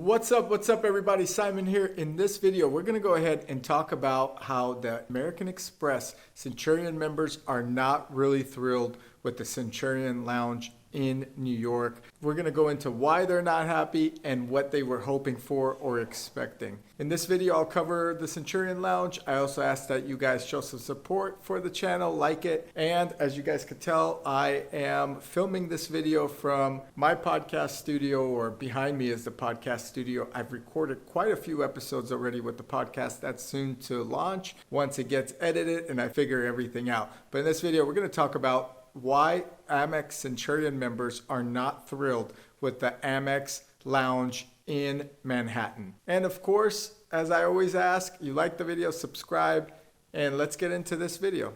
What's up everybody? Simon here. In this video, we're going to go ahead and talk about how the American Express Centurion members are not really thrilled with the Centurion Lounge in New York. We're going to go into why they're not happy and what they were hoping for or expecting. In this video, I'll cover the Centurion Lounge. I also ask that you guys show some support for the channel, like it. And as you guys could tell, I am filming this video from my podcast studio, or behind me is the podcast studio. I've recorded quite a few episodes already with the podcast that's soon to launch once it gets edited and I figure everything out. But in this video, we're going to talk about why Amex Centurion members are not thrilled with the Amex Lounge in Manhattan. And of course, as I always ask, you like the video, subscribe, and let's get into this video.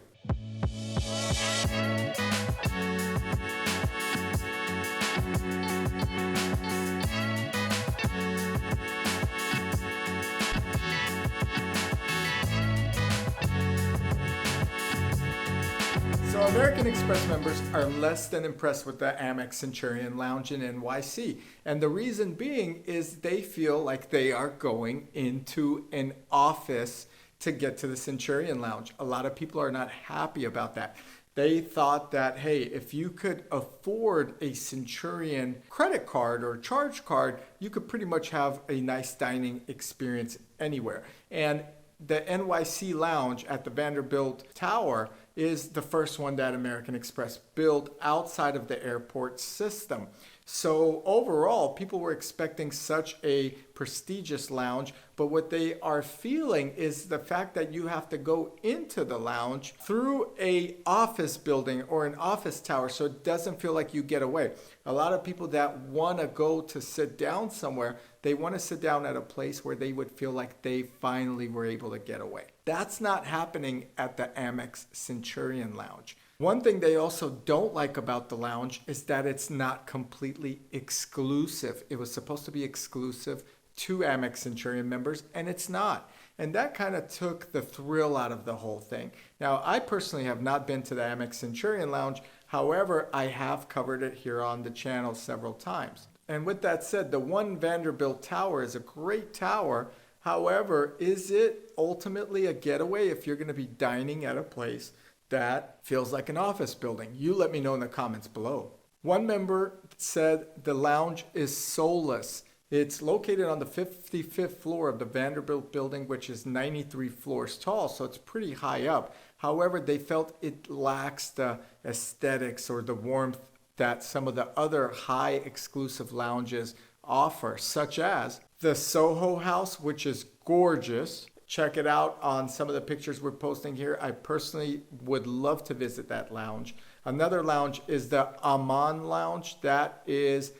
So American Express members are less than impressed with the Amex Centurion Lounge in NYC. And the reason being is they feel like they are going into an office to get to the Centurion Lounge. A lot of people are not happy about that. They thought that, hey, if you could afford a Centurion credit card or charge card, you could pretty much have a nice dining experience anywhere. And the NYC Lounge at the Vanderbilt Tower is the first one that American Express built outside of the airport system. So overall, people were expecting such a prestigious lounge, but what they are feeling is the fact that you have to go into the lounge through a office building or an office tower, so it doesn't feel like you get away. A lot of people that want to go to sit down somewhere, they want to sit down at a place where they would feel like they finally were able to get away. That's not happening at the Amex Centurion Lounge. One thing they also don't like about the lounge is that it's not completely exclusive. It was supposed to be exclusive to Amex Centurion members, and it's not. And that kind of took the thrill out of the whole thing. Now, I personally have not been to the Amex Centurion Lounge. However, I have covered it here on the channel several times. And with that said, the One Vanderbilt Tower is a great tower. However, is it ultimately a getaway if you're going to be dining at a place that feels like an office building? You let me know in the comments below. One member said the lounge is soulless. It's located on the 55th floor of the Vanderbilt building, which is 93 floors tall, so it's pretty high up. However, they felt it lacks the aesthetics or the warmth that some of the other high exclusive lounges offer, such as the Soho House, which is gorgeous. Check it out on some of the pictures we're posting here. I personally would love to visit that lounge. Another lounge is the Aman Lounge. That is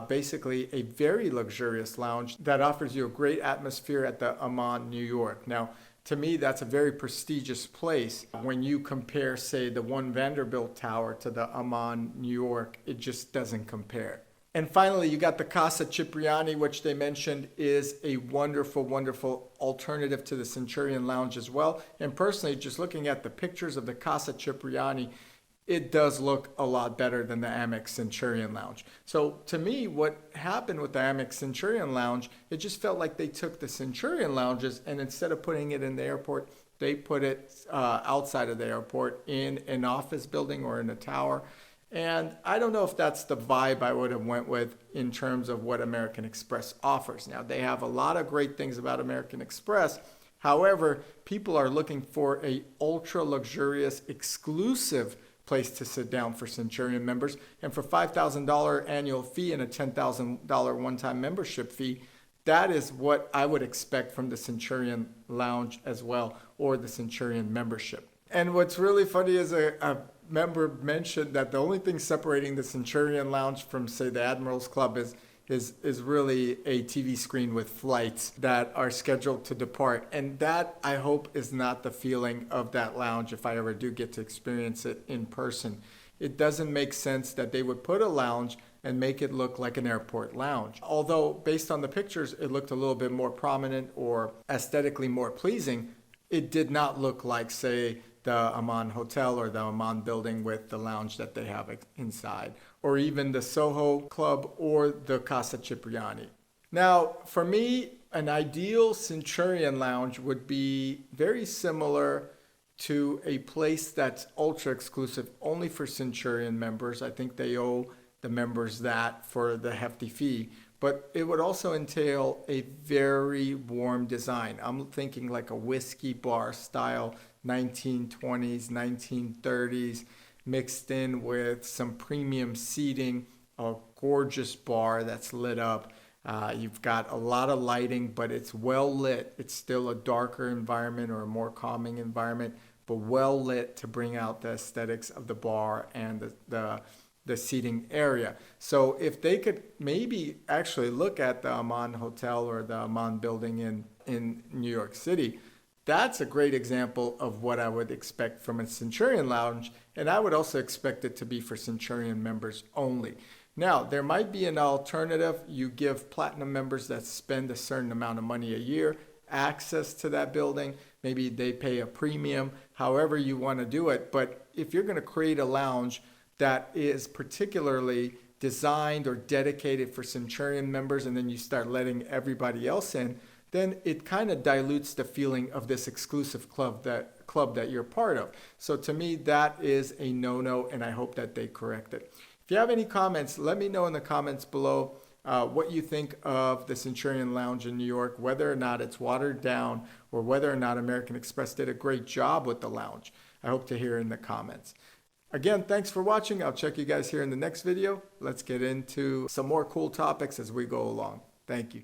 basically a very luxurious lounge that offers you a great atmosphere at the Aman, New York. Now, to me, that's a very prestigious place. When you compare, say, the One Vanderbilt Tower to the Aman, New York, it just doesn't compare. And finally, you got the Casa Cipriani, which they mentioned is a wonderful, wonderful alternative to the Centurion Lounge as well. And personally, just looking at the pictures of the Casa Cipriani, it does look a lot better than the Amex Centurion Lounge. So to me, what happened with the Amex Centurion Lounge, it just felt like they took the Centurion Lounges and instead of putting it in the airport, they put it outside of the airport in an office building or in a tower. And I don't know if that's the vibe I would have went with in terms of what American Express offers. Now, they have a lot of great things about American Express. However, people are looking for a ultra luxurious, exclusive place to sit down for Centurion members. And for $5,000 annual fee and a $10,000 one-time membership fee, that is what I would expect from the Centurion Lounge as well, or the Centurion membership. And what's really funny is a member mentioned that the only thing separating the Centurion Lounge from, say, the Admirals Club is really a TV screen with flights that are scheduled to depart. And that, I hope, is not the feeling of that lounge if I ever do get to experience it in person. It doesn't make sense that they would put a lounge and make it look like an airport lounge. Although, based on the pictures, it looked a little bit more prominent or aesthetically more pleasing, it did not look like, say, the Aman Hotel or the Aman building with the lounge that they have inside, or even the Soho Club or the Casa Cipriani. Now, for me, an ideal Centurion Lounge would be very similar to a place that's ultra exclusive only for Centurion members. I think they owe the members that for the hefty fee. But it would also entail a very warm design. I'm thinking like a whiskey bar style 1920s, 1930s, mixed in with some premium seating, a gorgeous bar that's lit up. You've got a lot of lighting, but it's well lit. It's still a darker environment or a more calming environment, but well lit to bring out the aesthetics of the bar and the seating area. So if they could maybe actually look at the Aman Hotel or the Aman building in New York City, that's a great example of what I would expect from a Centurion Lounge. And I would also expect it to be for Centurion members only. Now, there might be an alternative. You give platinum members that spend a certain amount of money a year access to that building. Maybe they pay a premium, however you want to do it. But if you're going to create a lounge that is particularly designed or dedicated for Centurion members, and then you start letting everybody else in, then it kind of dilutes the feeling of this exclusive club that you're part of. So to me, that is a no-no, and I hope that they correct it. If you have any comments, let me know in the comments below what you think of the Centurion Lounge in New York, whether or not it's watered down or whether or not American Express did a great job with the lounge. I hope to hear in the comments. Again, thanks for watching. I'll check you guys here in the next video. Let's get into some more cool topics as we go along. Thank you.